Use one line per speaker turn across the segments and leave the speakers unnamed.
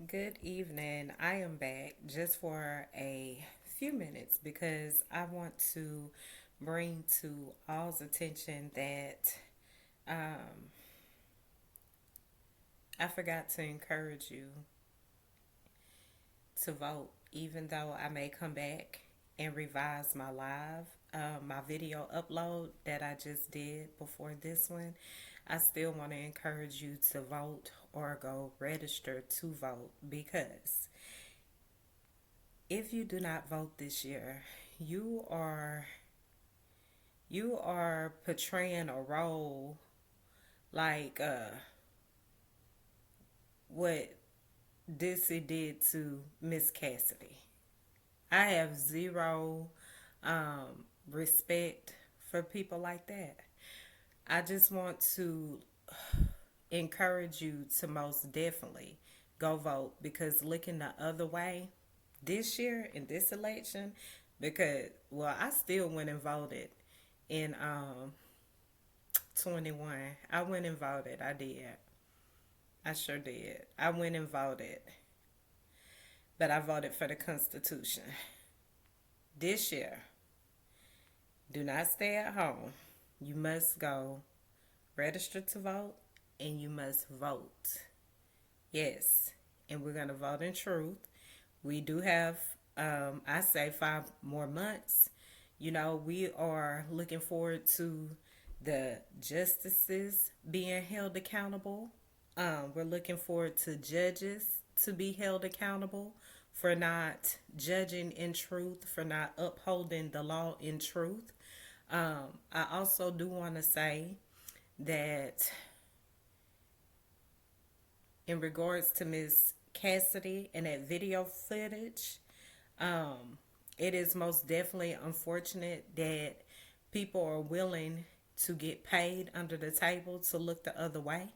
Good evening. I am back just for a few minutes because I want to bring to all's attention that I forgot to encourage you to vote, even though I may come back and revise my video upload that I just did before this one. I still want to encourage you to vote or go register to vote because if you do not vote this year, you are you are portraying a role like what Dissy did to Miss Cassidy. I have zero respect for people like that. I just want to encourage you to most definitely go vote because looking the other way this year in this election, because well, I still went and voted in 21. I went and voted. I did. I sure did. I went and voted, but I voted for the Constitution. This year, do not stay at home. You must go register to vote and you must vote. Yes, and we're going to vote in truth. We do have, I say, 5 more months. We are looking forward to the justices being held accountable. We're looking forward to judges to be held accountable for not judging in truth, for not upholding the law in truth. I also do want to say that in regards to Miss Cassidy and that video footage, it is most definitely unfortunate that people are willing to get paid under the table to look the other way.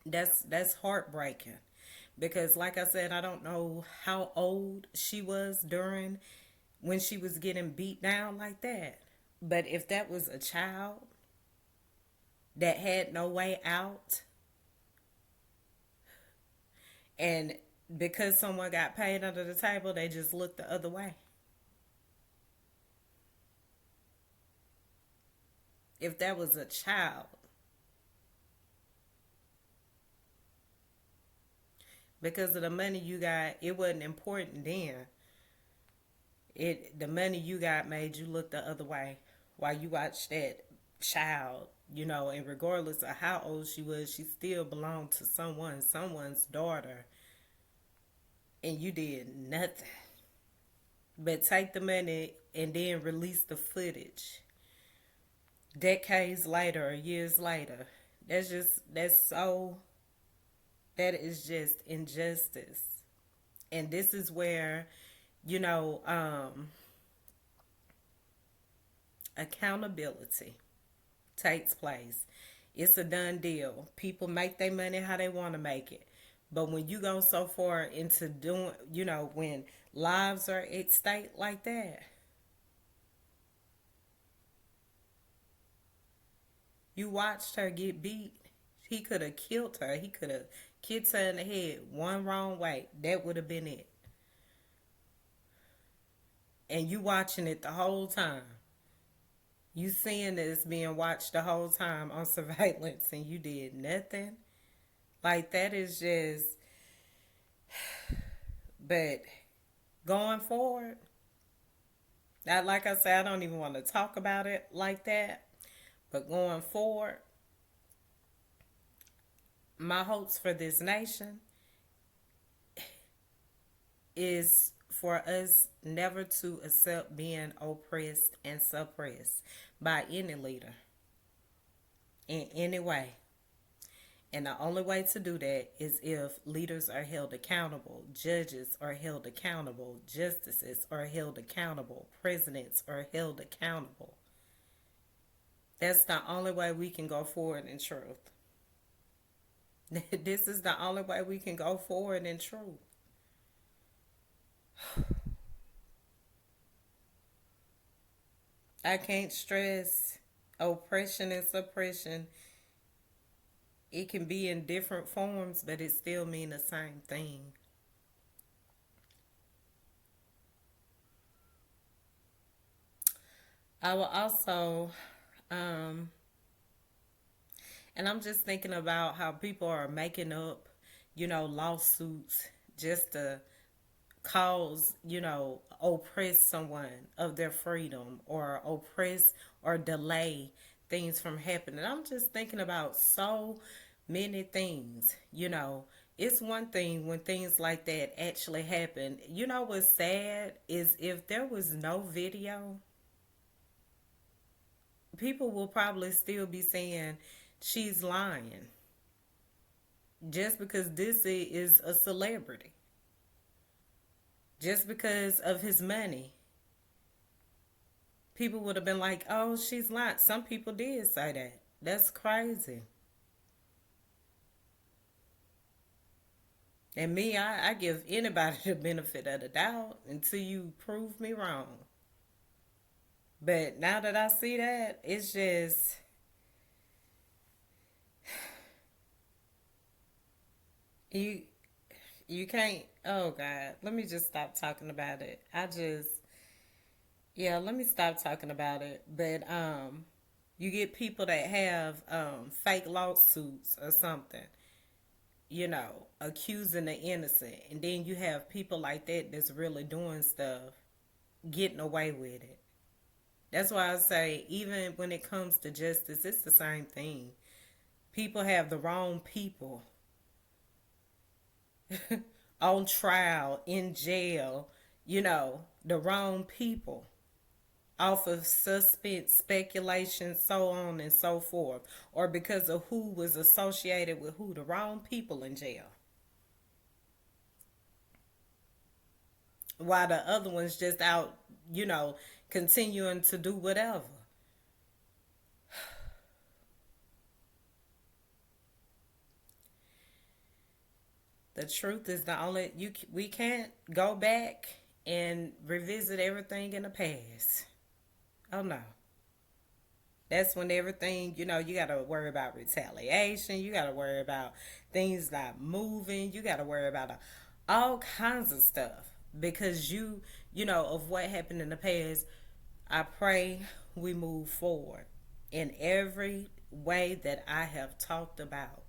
That's heartbreaking because like I said, I don't know how old she was during when she was getting beat down like that. But if that was a child that had no way out and because someone got paid under the table, they just looked the other way. If that was a child, because of the money you got, it wasn't important then. The money you got made you look the other way while you watched that child, and regardless of how old she was, she still belonged to someone's daughter, and you did nothing but take the money and then release the footage decades later or years later. That is just injustice. And this is where, you know, um, accountability takes place. It's a done deal. People make their money how they want to make it. But when you go so far into doing, when lives are at stake like that, you watched her get beat. He could have killed her. He could have kicked her in the head one wrong way. That would have been it. And you watching it the whole time. You seeing this being watched the whole time on surveillance and you did nothing. Like that is just, but going forward, like I said, I don't even want to talk about it like that. But going forward, my hopes for this nation is for us never to accept being oppressed and suppressed by any leader in any way. And the only way to do that is if leaders are held accountable, judges are held accountable, justices are held accountable, presidents are held accountable. That's the only way we can go forward in truth. This is the only way we can go forward in truth. I can't stress oppression and suppression It can be in different forms, but it still mean the same thing. I will also, um, and I'm just thinking about how people are making up, lawsuits just to cause, oppress someone of their freedom or oppress or delay things from happening. I'm just thinking about so many things, It's one thing when things like that actually happen. You know what's sad is if there was no video, people will probably still be saying she's lying just because this is a celebrity, just because of his money. People would have been like, oh, she's lying. Some people did say that. That's crazy. And me, I give anybody the benefit of the doubt until you prove me wrong. But now that I see that, it's just you you can't. Oh God, let me just stop talking about it. Yeah, let me stop talking about it. But you get people that have fake lawsuits or something, accusing the innocent, and then you have people like that that's really doing stuff, getting away with it. That's why I say, even when it comes to justice, it's the same thing. People have the wrong people on trial, in jail, the wrong people off of suspense, speculation, so on and so forth, or because of who was associated with who, the wrong people in jail. While the other one's just out, continuing to do whatever. The truth is the only we can't go back and revisit everything in the past. Oh no. That's when everything, you got to worry about retaliation. You got to worry about things not moving. You got to worry about all kinds of stuff because of what happened in the past. I pray we move forward in every way that I have talked about.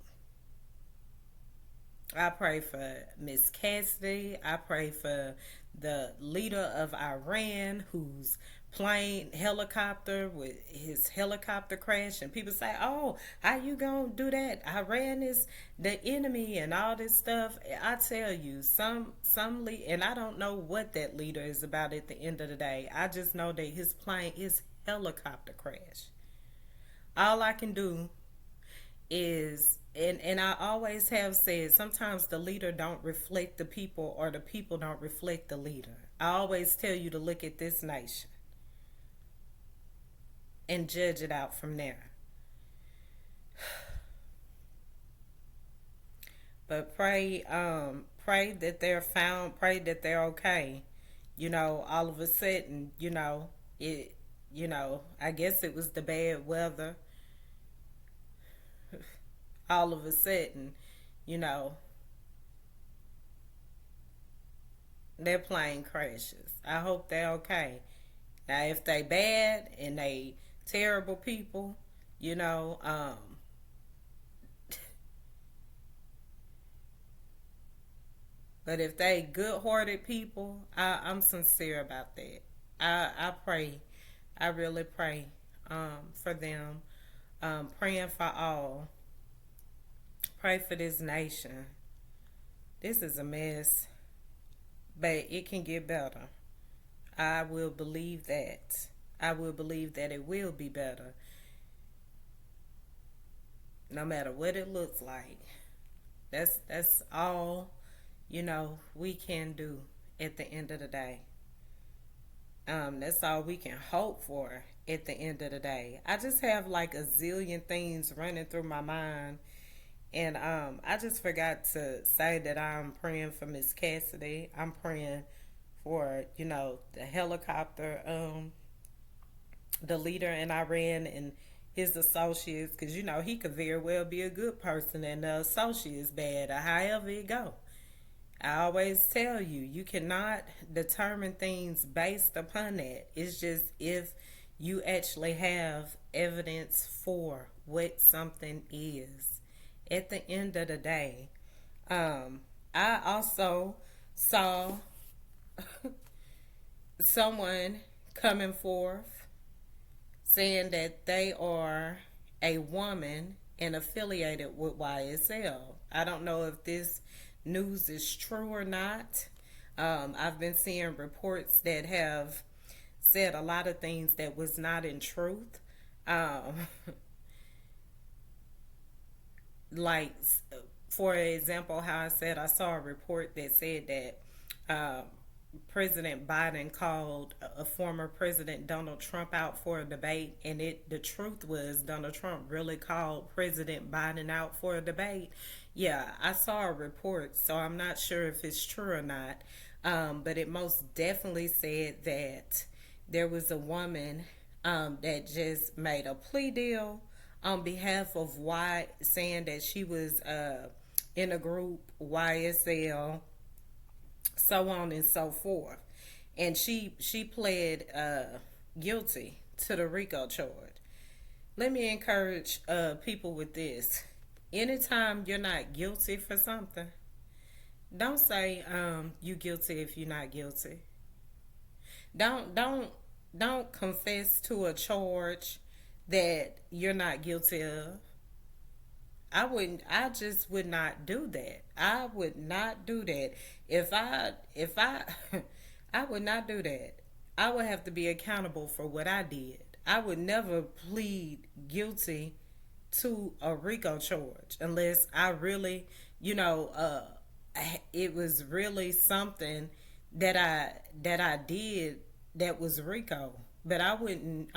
I pray for Miss Cassidy. I pray for the leader of Iran whose plane helicopter with his helicopter crash, and people say, oh, how you gonna do that? Iran is the enemy and all this stuff. I tell you, and I don't know what that leader is about at the end of the day. I just know that his helicopter crash. All I can do is, and I always have said, sometimes the leader don't reflect the people or the people don't reflect the leader. I always tell you to look at this nation and judge it out from there. But pray that they're found, pray that they're okay. All of a sudden, it I guess it was the bad weather. All of a sudden, you know, their plane crashes. I hope they're okay. Now, if they bad and they terrible people, you know, but if they good-hearted people, I'm sincere about that. I pray, I really pray for them. Praying for all. Pray for this nation. This is a mess, but it can get better. I will believe that. I will believe that it will be better, no matter what it looks like. That's all we can do at the end of the day. That's all we can hope for at the end of the day. I just have like a zillion things running through my mind, and I just forgot to say that I'm praying for Miss Cassidy. I'm praying for the helicopter, the leader in Iran, and his associates, because you know he could very well be a good person and the associate is bad, or however it go. I always tell you, you cannot determine things based upon that. It's just if you actually have evidence for what something is. At the end of the day, I also saw someone coming forth saying that they are a woman and affiliated with YSL. I don't know if this news is true or not. I've been seeing reports that have said a lot of things that was not in truth. Um, like, for example, how I said I saw a report that said that um, President Biden called a former President Donald Trump out for a debate, and the truth was Donald Trump really called President Biden out for a debate. Yeah, I saw a report, so I'm not sure if it's true or not, but it most definitely said that there was a woman that just made a plea deal on behalf of saying that she was in a group YSL, so on and so forth, and she pled guilty to the RICO charge. Let me encourage people with this: anytime you're not guilty for something, don't say you guilty if you're not guilty. Don't confess to a charge that you're not guilty of. I just would not do that. I would not do that. If I I would not do that. I would have to be accountable for what I did. I would never plead guilty to a RICO charge unless I really, you know, it was really something that I did that was RICO. But I wouldn't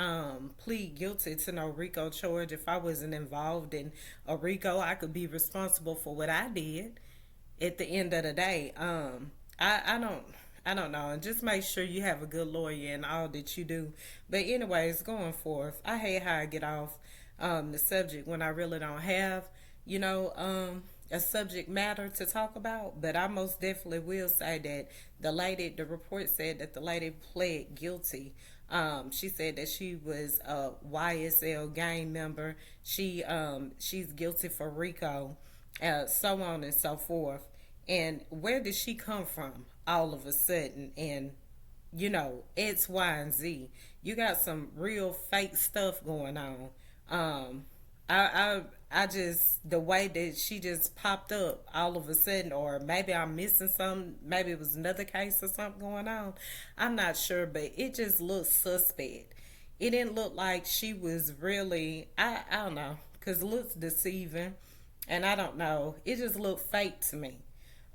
plead guilty to no RICO charge if I wasn't involved in a RICO. I could be responsible for what I did. At the end of the day, I don't know. And just make sure you have a good lawyer in all that you do. But anyways, going forth, I hate how I get off the subject when I really don't have, you know, a subject matter to talk about. But I most definitely will say that the report said that the lady pled guilty. She said that she was a YSL gang member. She's guilty for RICO, so on and so forth. And where did she come from all of a sudden? And you know, X, Y, and Z. You got some real fake stuff going on. Um, I just the way that she just popped up all of a sudden, or maybe I'm missing some. Maybe it was another case or something going on. I'm not sure, but it just looked suspect. It didn't look like she was really. I don't know, because it looks deceiving, and I don't know. It just looked fake to me.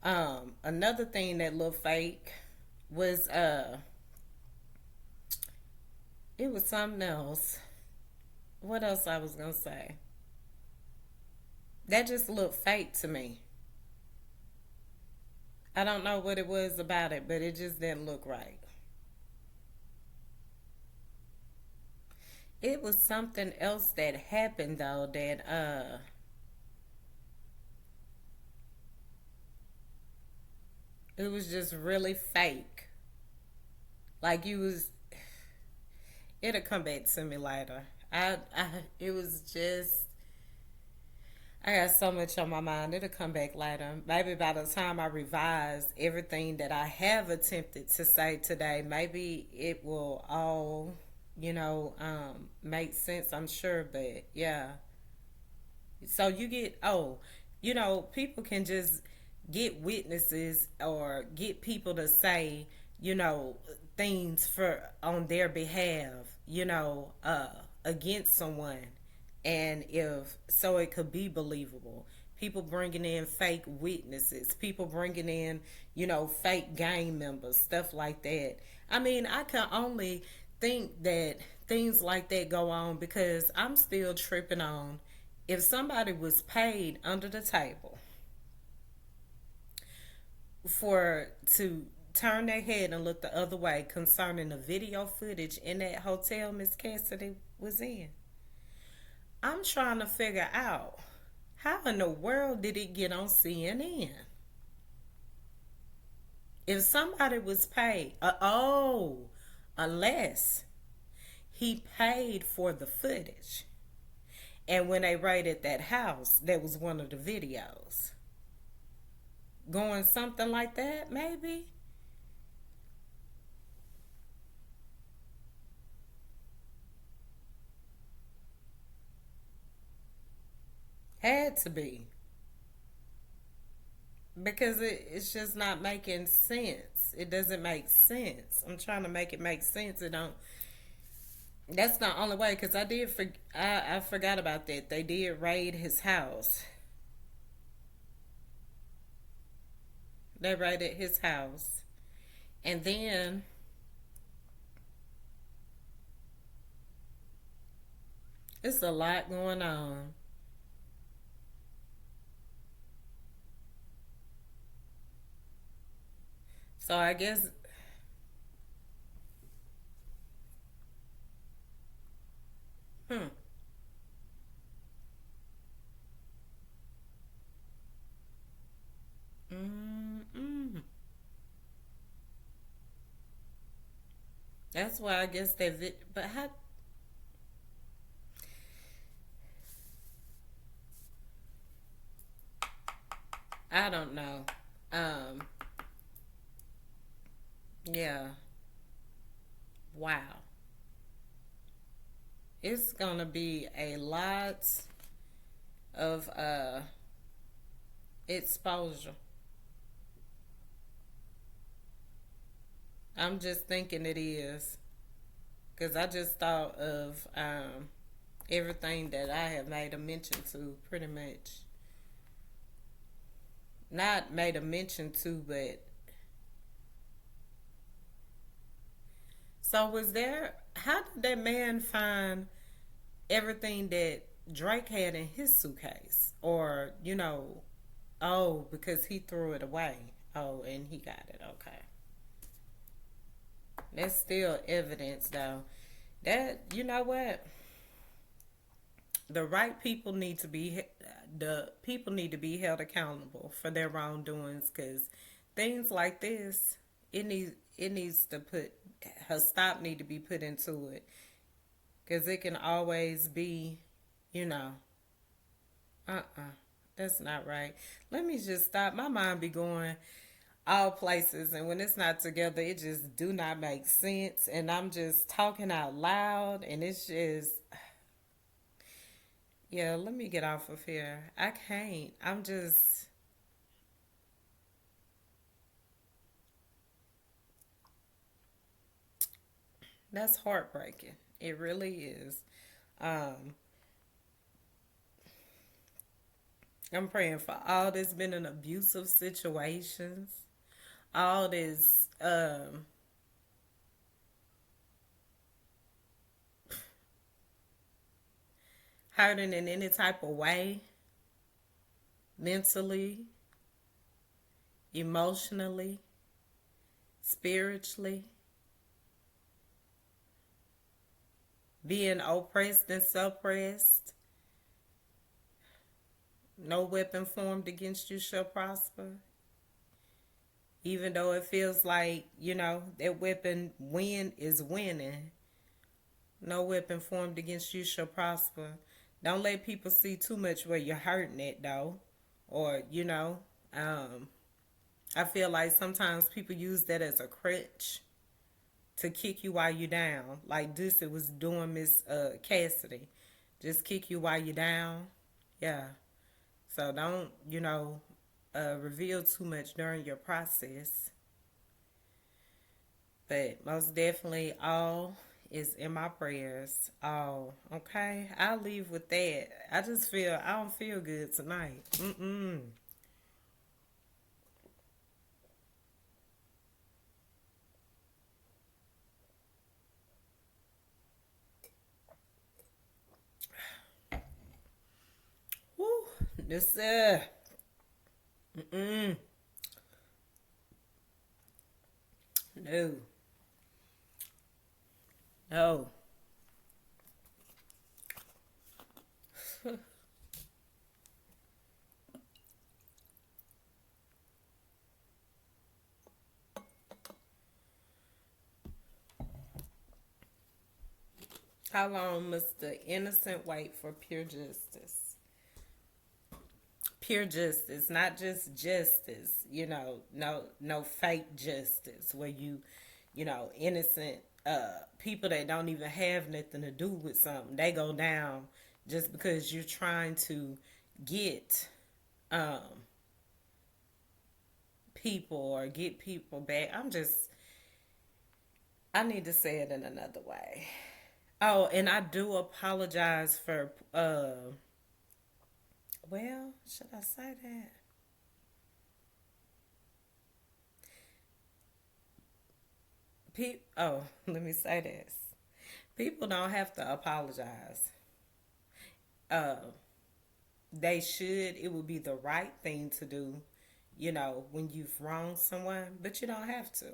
Another thing that looked fake was it was something else. What else I was gonna say? That just looked fake to me. I don't know what it was about it, but it just didn't look right. It was something else that happened though that it was just really fake. Like you was it'll come back to me later. I it was just I got so much on my mind. It'll come back later. Maybe by the time I revise everything that I have attempted to say today, maybe it will all, make sense, I'm sure. But yeah. So you get, people can just get witnesses or get people to say, you know, things for on their behalf, against someone, and if so it could be believable. People bringing in fake witnesses, people bringing in, fake gang members, stuff like that. I mean, I can only think that things like that go on because I'm still tripping on if somebody was paid under the table for to turn their head and look the other way concerning the video footage in that hotel Miss Cassidy was in. I'm trying to figure out how in the world did it get on CNN? If somebody was paid, unless he paid for the footage. And when they raided that house, that was one of the videos. Going something like that, maybe? Had to be. Because it's just not making sense. It doesn't make sense. I'm trying to make it make sense. It don't. That's the only way. Because I forgot about that. They did raid his house. They raided his house, and then it's a lot going on. So I guess, hmm, mm-mm. That's why I guess but how? I don't know. Um, yeah. Wow. It's gonna be a lot of exposure. I'm just thinking it is because I just thought of everything that I have made a mention to, pretty much. Not made a mention to, but so was there? How did that man find everything that Drake had in his suitcase? Or, oh, because he threw it away. Oh, and he got it. Okay. That's still evidence, though. That, you know what? The right people need to be, the people need to be held accountable for their wrongdoings because things like this, it needs to put, a stop need to be put into it because it can always be, you know, that's not right. Let me just stop. My mind be going all places, and when it's not together, it just do not make sense. And I'm just talking out loud, and it's just, yeah. Let me get off of here. I can't. I'm just. That's heartbreaking. It really is. Um, I'm praying for all that's been in abusive situations, all this hurting in any type of way, mentally, emotionally, spiritually, being oppressed and suppressed. No weapon formed against you shall prosper. Even though it feels like, that weapon is winning. No weapon formed against you shall prosper. Don't let people see too much where you're hurting it though. Or, um, I feel like sometimes people use that as a crutch to kick you while you're down. Like this it was doing Miss Cassidy. Just kick you while you're down. Yeah. So don't, reveal too much during your process. But most definitely, all is in my prayers. All okay. I'll leave with that. I don't feel good tonight. Mm-mm. Woo. This mm-mm. No. No. How long must the innocent wait for pure justice? Pure justice, not just justice, no fake justice where innocent people that don't even have nothing to do with something, they go down just because you're trying to get um people or get people back. I need to say it in another way. Oh, and I do apologize for well, should I say that? Let me say this. People don't have to apologize. Uh, they should. It would be the right thing to do, when you've wronged someone, but you don't have to.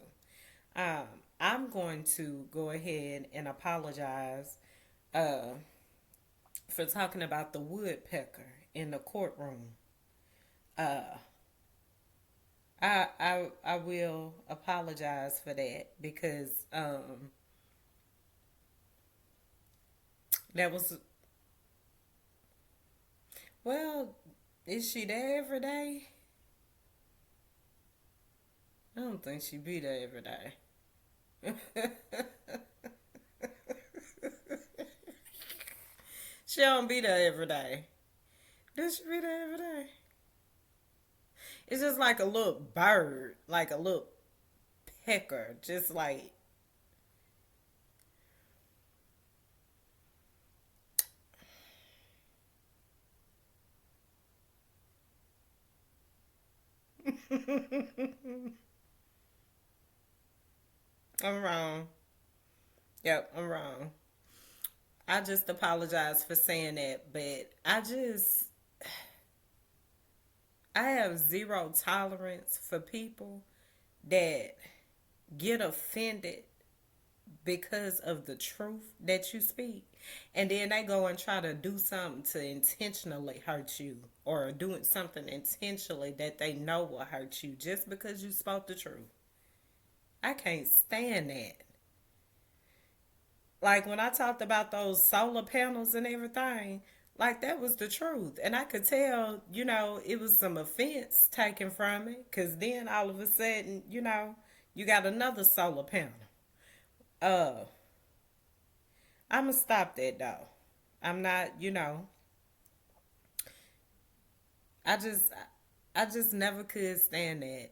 Um, I'm going to go ahead and apologize uh, for talking about the woodpecker in the courtroom. Uh, I will apologize for that because that was, well, is she there every day? I don't think she be there every day. She don't be there every day. Does she be there every day? It's just like a little bird, like a little pecker, just like. I'm wrong. Yep, I'm wrong. I just apologize for saying that, but I have zero tolerance for people that get offended because of the truth that you speak, and then they go and try to do something to intentionally hurt you, or doing something intentionally that they know will hurt you just because you spoke the truth. I can't stand that. Like when I talked about those solar panels and everything, like that was the truth. And I could tell, it was some offense taken from it. Because then all of a sudden, you got another solar panel. Uh, I'm going to stop that though. I'm not, I just, I just never could stand that.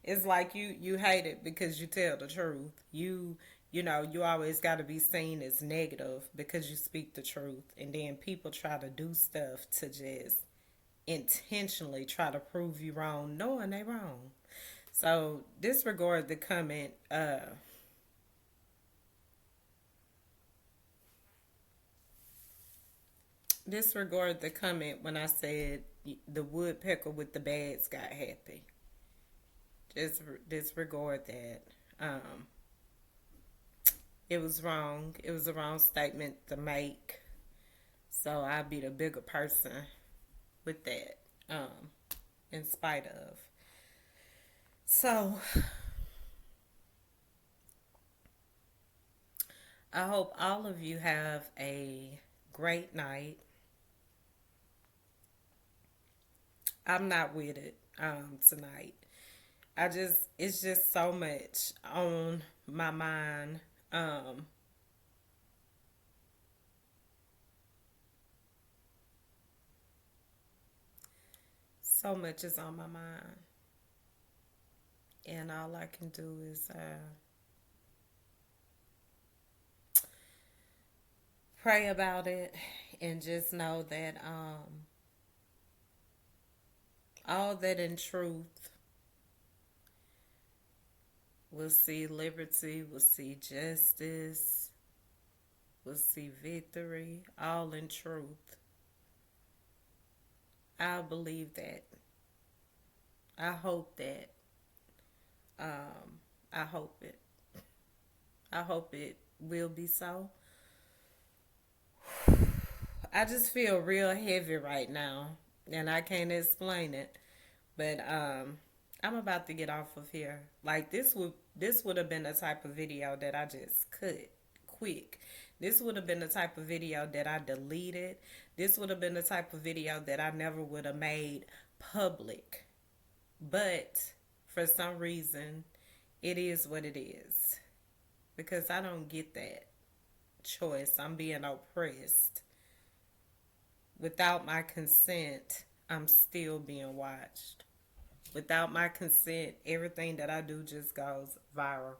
It's like you hate it because you tell the truth. You always got to be seen as negative because you speak the truth, and then people try to do stuff to just intentionally try to prove you wrong, knowing they wrong. So disregard the comment. Disregard the comment when I said the woodpecker with the bags got happy. Just disregard that. Um, it was wrong. It was a wrong statement to make. So I'll be the bigger person with that. In spite of. So I hope all of you have a great night. I'm not with it tonight. It's just so much on my mind. Um, so much is on my mind. And all I can do is pray about it and just know that all that in truth will see liberty, will see justice, will see victory, all in truth. I believe that. I hope that. I hope it. I hope it will be so. I just feel real heavy right now, and I can't explain it. But I'm about to get off of here. Like this would have been the type of video that I just cut quick. This would have been the type of video that I deleted. This would have been the type of video that I never would have made public. But for some reason, it is what it is. Because I don't get that choice. I'm being oppressed. Without my consent, I'm still being watched. Without my consent, everything that I do just goes viral.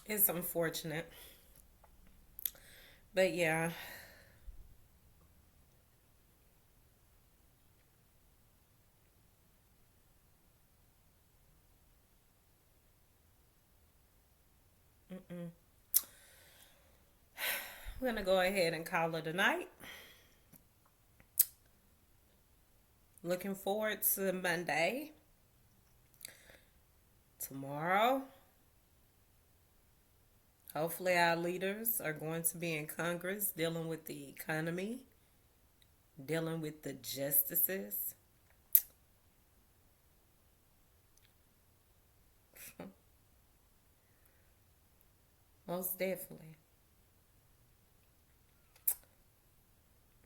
It's unfortunate. But yeah. Mm-mm. We're going to go ahead and call it a night. Looking forward to Monday. Tomorrow. Hopefully, our leaders are going to be in Congress dealing with the economy, dealing with the justices. Most definitely.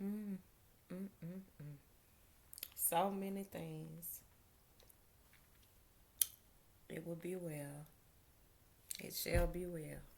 Mm, mm, mm, mm. So many things. It will be well. It shall be well.